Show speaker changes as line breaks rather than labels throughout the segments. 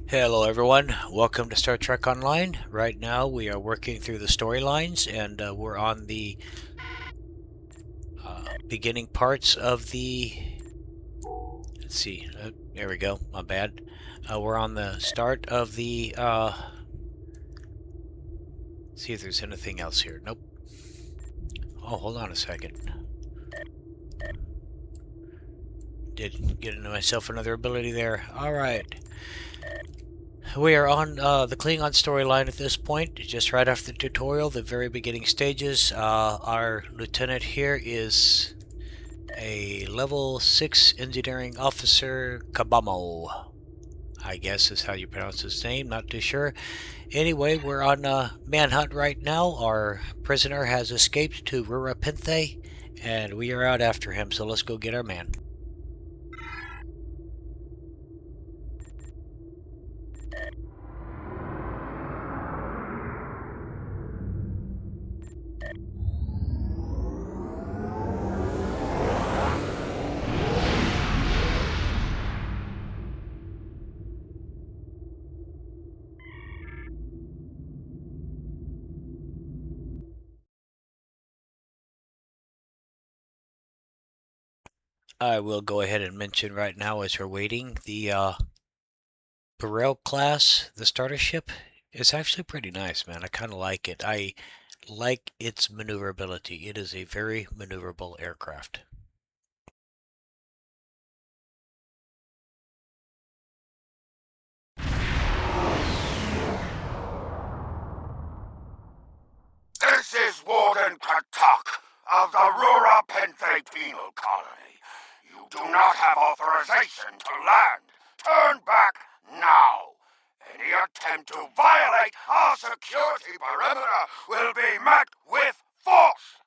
Hello, everyone. Welcome to Star Trek Online. Right now, we are working through the storylines, and we're on the beginning parts of the. Let's see. There we go. My bad. We're on the start of the. See if there's anything else here. Nope. Oh, hold on a second. Did get into myself another ability there. All right. We are on the Klingon storyline at this point, just right after the tutorial, the very beginning stages. Our lieutenant here is a level 6 engineering officer, Kabamo, I guess is how you pronounce his name, not too sure. Anyway, we're on Manhunt right now. Our prisoner has escaped to Rurapinthe, and we are out after him, so let's go get our man. I will go ahead and mention right now as we're waiting, the Burrell class, the starter ship, is actually pretty nice, man. I kind of like it. I like its maneuverability. It is a very maneuverable aircraft.
This is Warden Katuk of the Rurapinthe Penal Colony. You do not have authorization to land. Turn back now. Any attempt to violate our security perimeter will be met with force.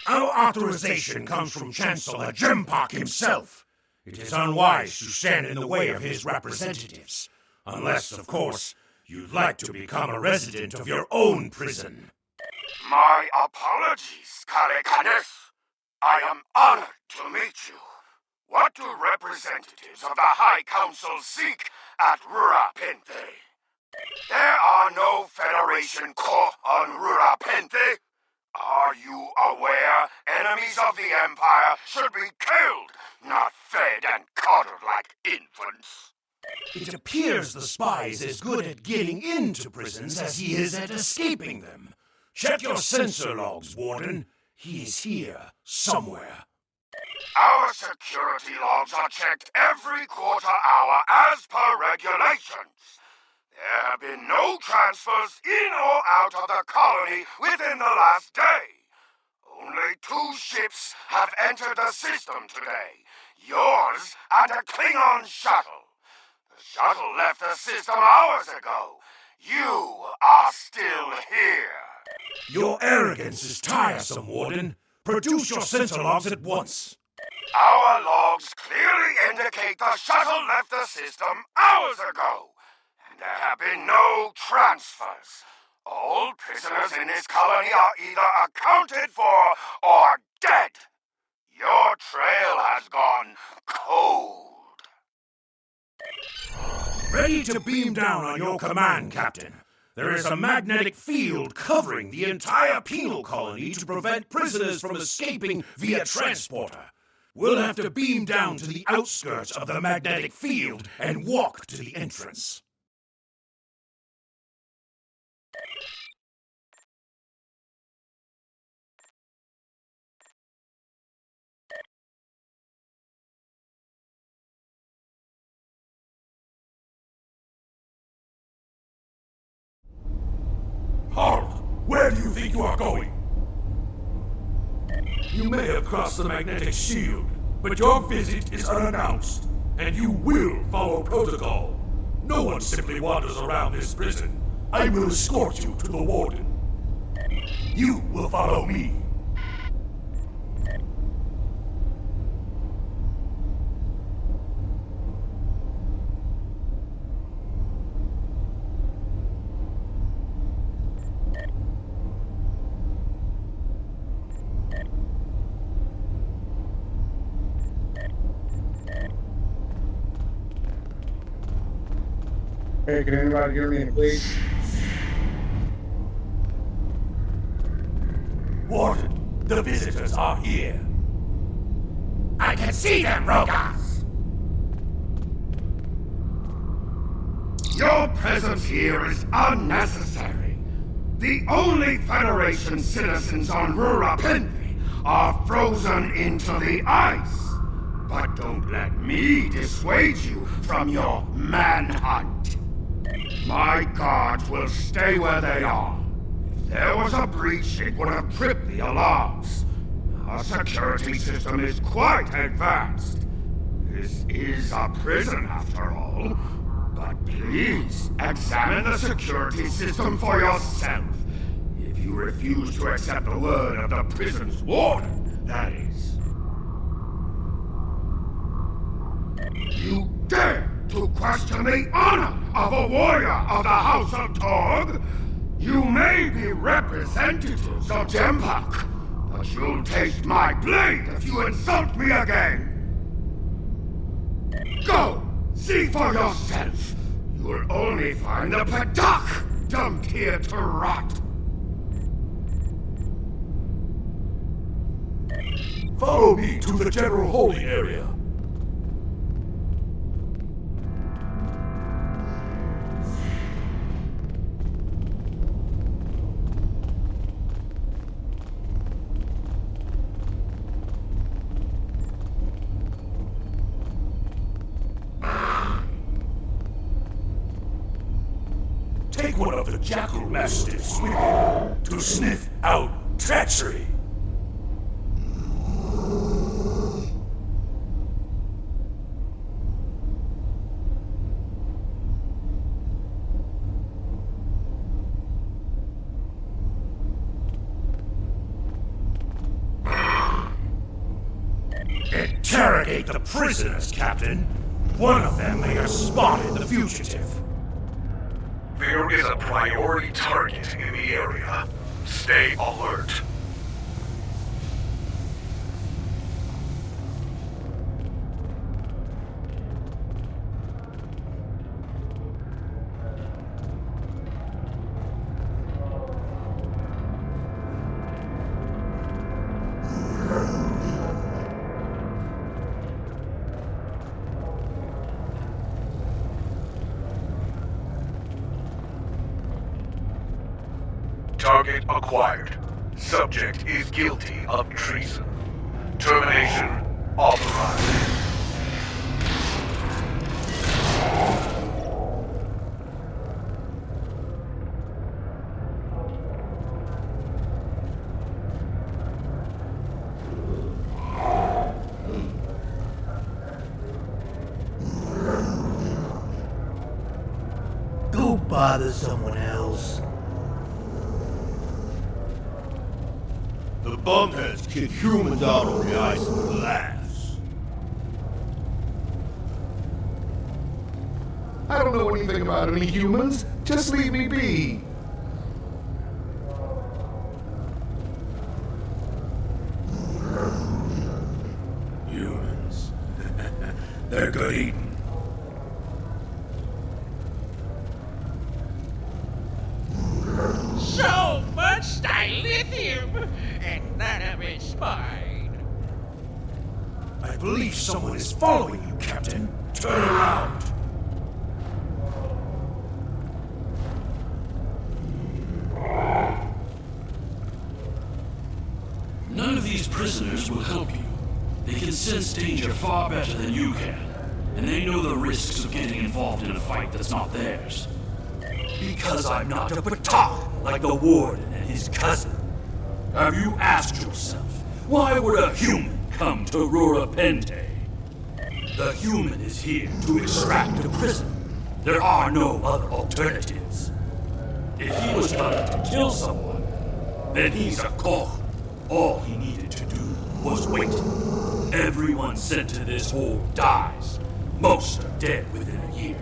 Our authorization comes from Chancellor Jimpock himself. It is unwise to stand in the way of his representatives. Unless, of course, you'd like to become a resident of your own prison.
My apologies, Kalekanis. I am honored to meet you. What do representatives of the High Council seek at Rurapinthe? There are no Federation court on Rurapinthe. Are you aware enemies of the Empire should be killed, not fed and coddled like infants?
It appears the spy is as good at getting into prisons as he is at escaping them. Check your sensor logs, Warden. He is here, somewhere.
Our security logs are checked every quarter hour as per regulations. There have been no transfers in or out of the colony within the last day. Only 2 ships have entered the system today. Yours and a Klingon shuttle. The shuttle left the system hours ago. You are still here.
Your arrogance is tiresome, Warden. Produce your sensor logs at once.
Our logs clearly indicate the shuttle left the system hours ago. And there have been no transfers. All prisoners in this colony are either accounted for or dead. Your trail has gone cold.
Ready to beam down on your command, Captain. There is a magnetic field covering the entire penal colony to prevent prisoners from escaping via transporter. We'll have to beam down to the outskirts of the magnetic field and walk to the entrance. Halt! Where do you think you are going? You may have crossed the magnetic shield, but your visit is unannounced, and you will follow protocol. No one simply wanders around this prison. I will escort you to the warden. You will follow me.
Hey, can anybody hear me, please?
Warden, the visitors are here. I can see them, Rogas!
Your presence here is unnecessary. The only Federation citizens on Rurapinvi are frozen into the ice. But don't let me dissuade you from your manhunt. My guards will stay where they are. If there was a breach, it would have tripped the alarms. Our security system is quite advanced. This is a prison, after all. But please, examine the security system for yourself. If you refuse to accept the word of the prison's warden, that is. You dare to question the honor of a warrior of the House of Torg? You may be representatives of Dempak, but you'll taste my blade if you insult me again! Go! See for yourself! You'll only find the Padak dumped here to rot!
Follow me to the general holding area. Take one of the jackal mastiffs with you to sniff out treachery. Interrogate the prisoners, Captain. One of them may have spotted the fugitive.
There is a priority target in the area. Stay alert. Target acquired. Subject is guilty of treason. Termination authorized.
Go bother someone else.
The bumpheads kick humans out on the ice and laughs.
I don't know anything about any humans. Just leave me be.
Humans. They're good eating.
So much dilithium, and none of it's mine.
I believe someone is following you, Captain. Turn around.
None of these prisoners will help you. They can sense danger far better than you can, and they know the risks of getting involved in a fight that's not theirs.
Because I'm not a Patak like the warden and his cousin. Have you asked yourself, why would a human come to Rurapente? The human is here to extract a prisoner. There are no other alternatives. If he was coming to kill someone, then he's a koch. All he needed to do was wait. Everyone sent to this hole dies. Most are dead within a year.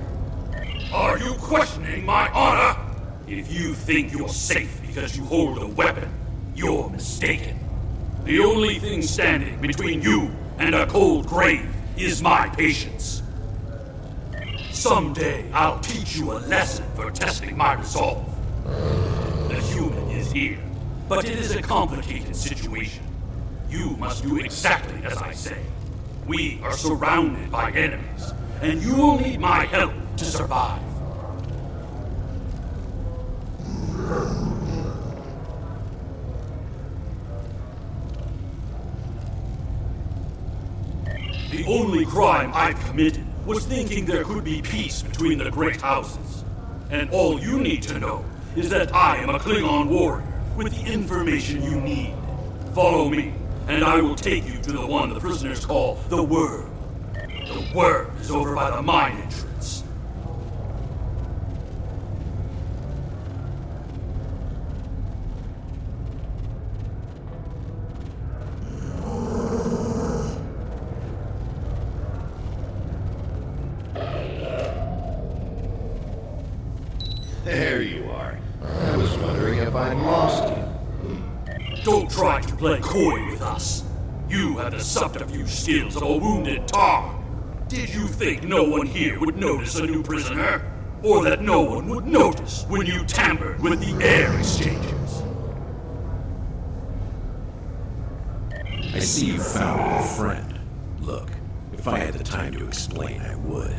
Are you questioning my honor? If you think you're safe because you hold a weapon, you're mistaken. The only thing standing between you and a cold grave is my patience.
Someday, I'll teach you a lesson for testing my resolve. The human is here, but it is a complicated situation. You must do exactly as I say. We are surrounded by enemies, and you will need my help to survive. The only crime I've committed was thinking there could be peace between the great houses. And all you need to know is that I am a Klingon warrior with the information you need. Follow me, and I will take you to the one the prisoners call the Worm. The Worm is over by the mine entrance.
There you are. I was wondering if I'd lost you.
Don't try to play coy with us. You have the subterfuge skills of a wounded Tar. Did you think no one here would notice a new prisoner? Or that no one would notice when you tampered with the air exchanges?
I see you found a friend. Look, if I had the time to explain, I would.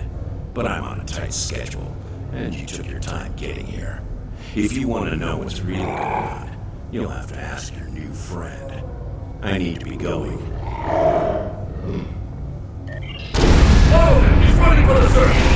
But I'm on a tight schedule, and you took your time getting here. If you want to know what's really going on, you'll have to ask your new friend. I need to be going.
Oh, he's running for the surface!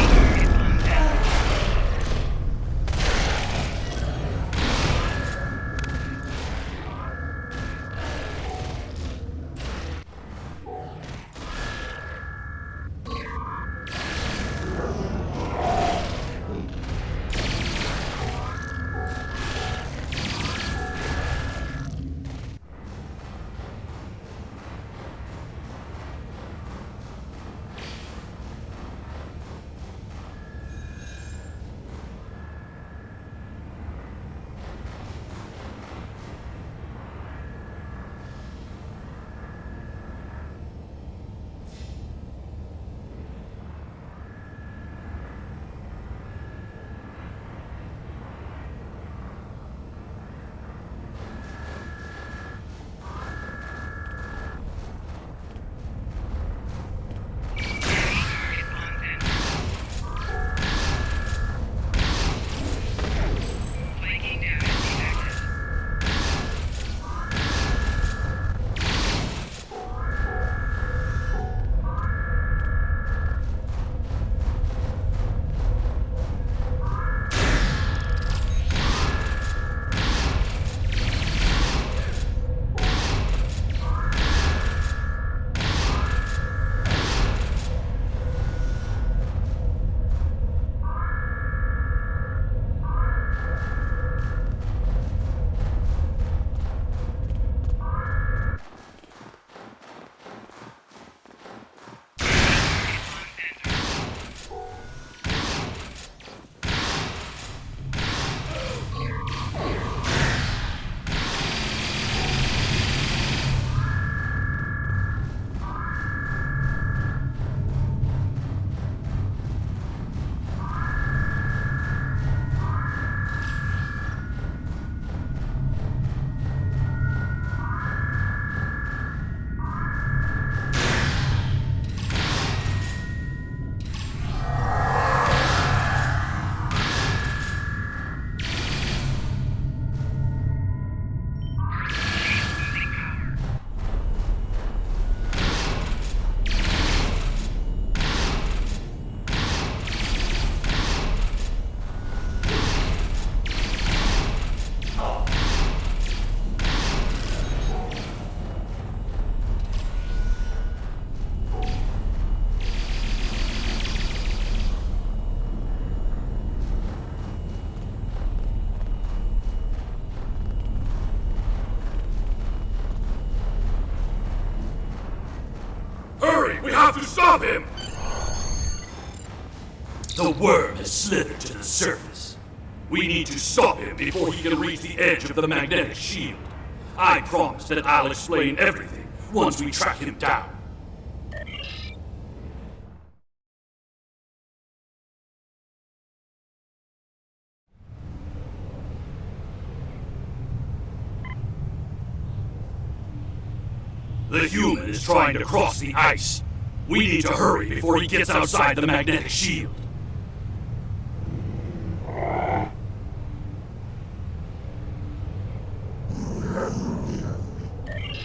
We have to stop him! The worm has slithered to the surface. We need to stop him before he can reach the edge of the magnetic shield. I promise that I'll explain everything once we track him down. The human is trying to cross the ice. We need to hurry before he gets outside the magnetic shield.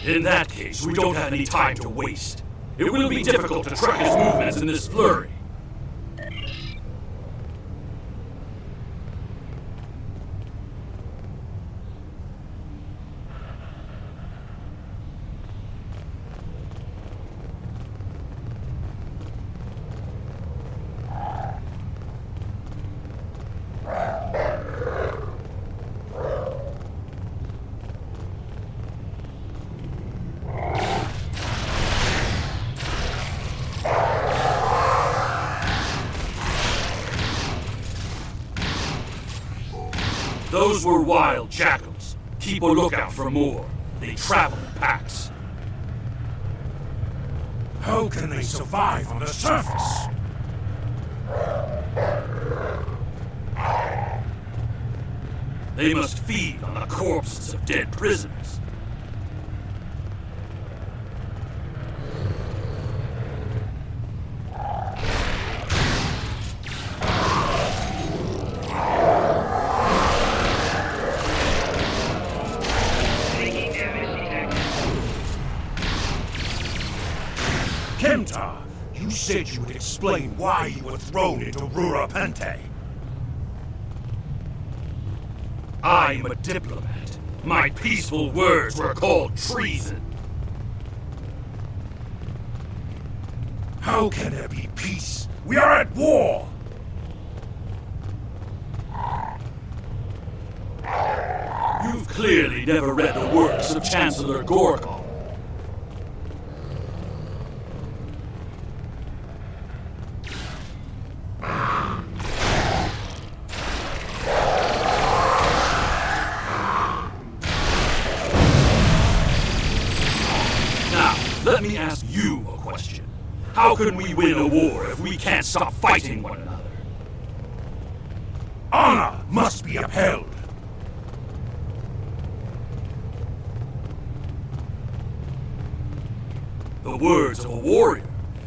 In that case, we don't have any time to waste. It will be difficult to track his movements in this flurry. Those were wild jackals. Keep a lookout for more. They travel in packs.
How can they survive on the surface?
They must feed on the corpses of dead prisoners.
Kemtar, you said you would explain why you were thrown into Rurapente.
I am a diplomat. My peaceful words were called treason.
How can there be peace? We are at war!
You've clearly never read the works of Chancellor Gorgon. Let me ask you a question. How can we win a war if we can't stop fighting one another?
Honor must be upheld.
The words of a warrior.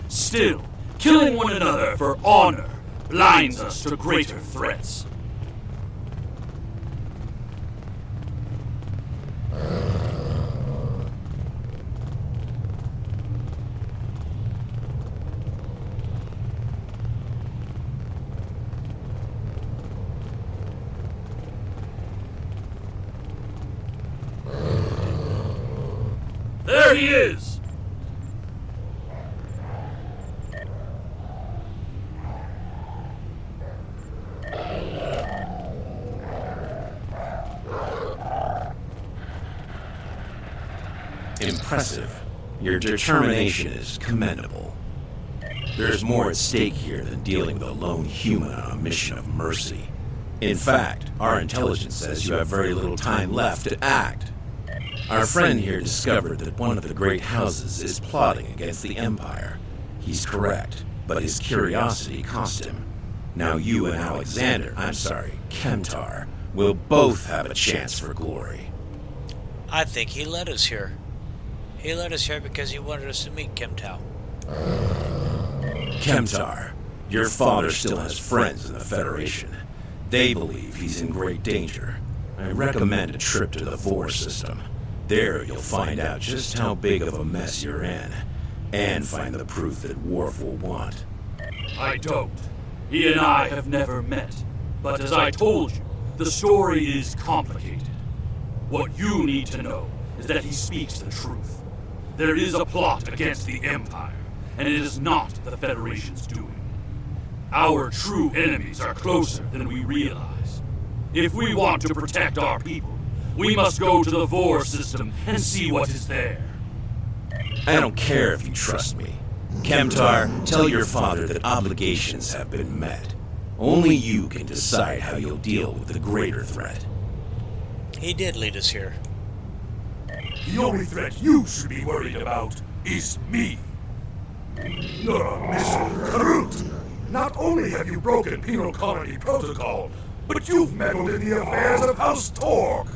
Still, killing one another for honor blinds us to greater threats. There he is!
Impressive. Your determination is commendable. There's more at stake here than dealing with a lone human on a mission of mercy. In fact, our intelligence says you have very little time left to act. Our friend here discovered that one of the great houses is plotting against the Empire. He's correct, but his curiosity cost him. Now you and Kemtar, will both have a chance for glory.
I think he led us here. He led us here because he wanted us to meet Kemtar.
Kemtar, your father still has friends in the Federation. They believe he's in great danger. I recommend a trip to the Vor system. There you'll find out just how big of a mess you're in, and find the proof that Worf will want.
I don't. He and I have never met. But as I told you, the story is complicated. What you need to know is that he speaks the truth. There is a plot against the Empire, and it is not the Federation's doing. Our true enemies are closer than we realize. If we want to protect our people, we must go to the Vor system and see what is there.
I don't care if you trust me. Kemtar, tell your father that obligations have been met. Only you can decide how you'll deal with the greater threat.
He did lead us here.
The only threat you should be worried about is me. You're a Mr. Karut. Not only have you broken penal colony protocol, but you've meddled in the affairs of House Torg.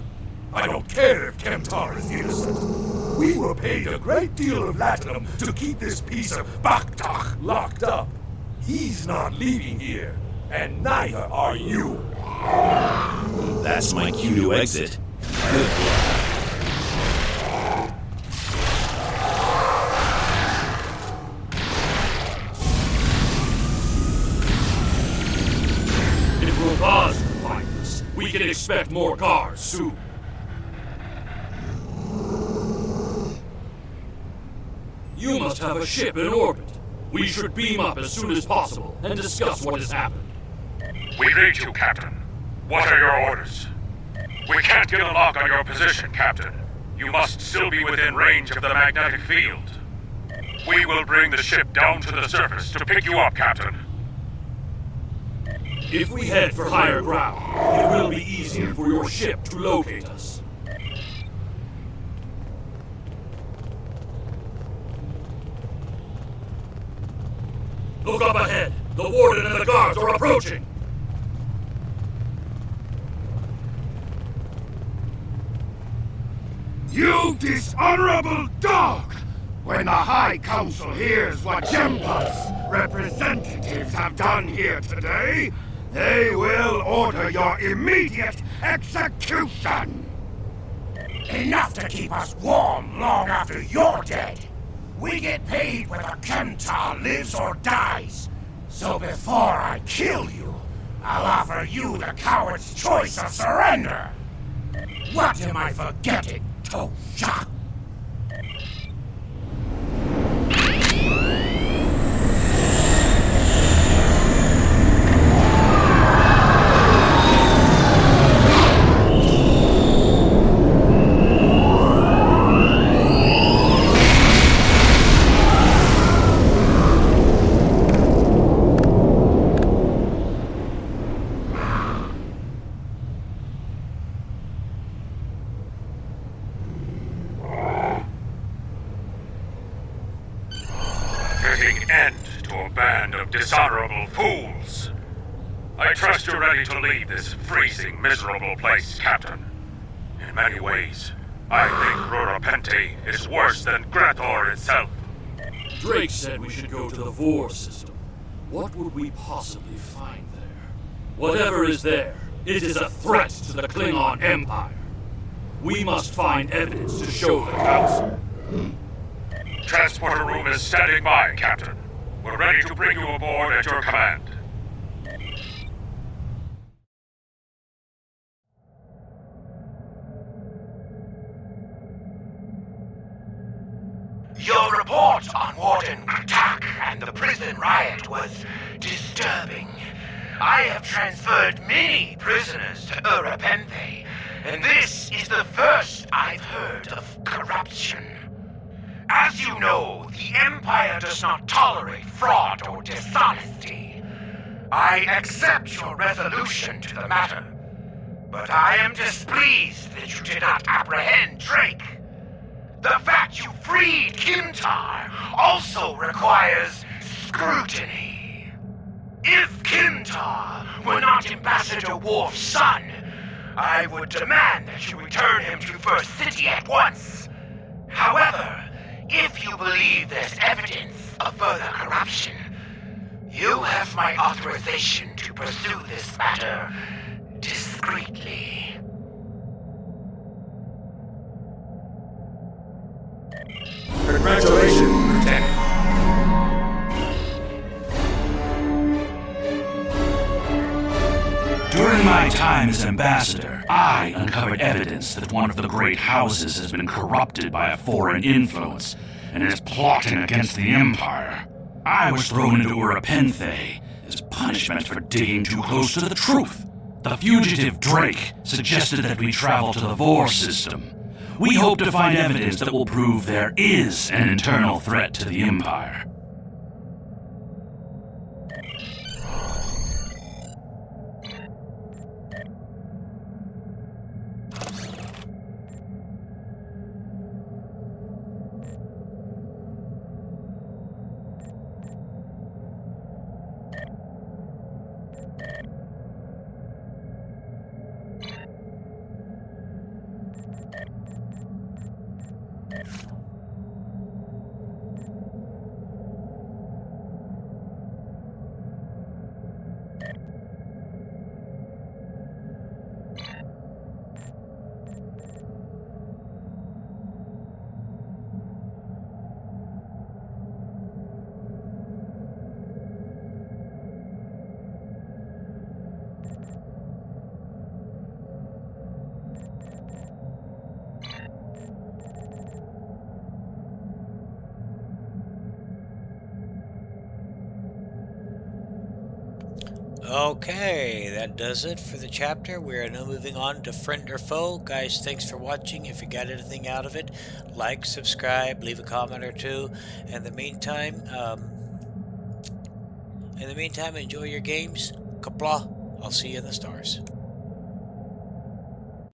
I don't care if Kemtar is innocent. We were paid a great deal of latinum to keep this piece of Baktak locked up. He's not leaving here, and neither are you.
That's my cue to exit. Good luck.
If Robaz can find us, we can expect more guards soon. You must have a ship in orbit. We should beam up as soon as possible and discuss what has happened.
We read you, Captain. What are your orders? We can't get a lock on your position, Captain. You must still be within range of the magnetic field. We will bring the ship down to the surface to pick you up, Captain.
If we head for higher ground, it will be easier for your ship to locate us. Look up ahead! The Warden and the guards are approaching!
You dishonorable dog! When the High Council hears what Jempa's representatives have done here today, they will order your immediate execution!
Enough to keep us warm long after you're dead. We get paid whether Kemtar lives or dies. So before I kill you, I'll offer you the coward's choice of surrender. What am I forgetting, Tosha?
Putting end to a band of dishonorable fools. I trust you're ready to leave this freezing, miserable place, Captain. In many ways, I think Rurapente is worse than Grator itself.
Drake said we should go to the Vor system. What would we possibly find there? Whatever is there, it is a threat to the Klingon Empire. We must find evidence to show the Council.
Transporter room is standing by, Captain. We're ready to bring you aboard at your command.
Your report on Warden Kratak and the prison riot was disturbing. I have transferred many prisoners to Urapenthe, and this is the first I've heard of corruption. As you know, the Empire does not tolerate fraud or dishonesty. I accept your resolution to the matter, but I am displeased that you did not apprehend Drake. The fact you freed Kimtar also requires scrutiny. If Kimtar were not Ambassador Worf's son, I would demand that you return him to First City at once. However, if you believe there's evidence of further corruption, you have my authorization to pursue this matter discreetly.
Congratulations, Lieutenant.
During my time as ambassador, I uncovered evidence that one of the great houses has been corrupted by a foreign influence and is plotting against the Empire. I was thrown into Urapenthe as punishment for digging too close to the truth. The fugitive Drake suggested that we travel to the Vor system. We hope to find evidence that will prove there is an internal threat to the Empire.
Okay, that does it for the chapter. We are now moving on to Friend or Foe. Guys, thanks for watching. If you got anything out of it, like, subscribe, leave a comment or two. In the meantime, enjoy your games. Kapla. I'll see you in the stars.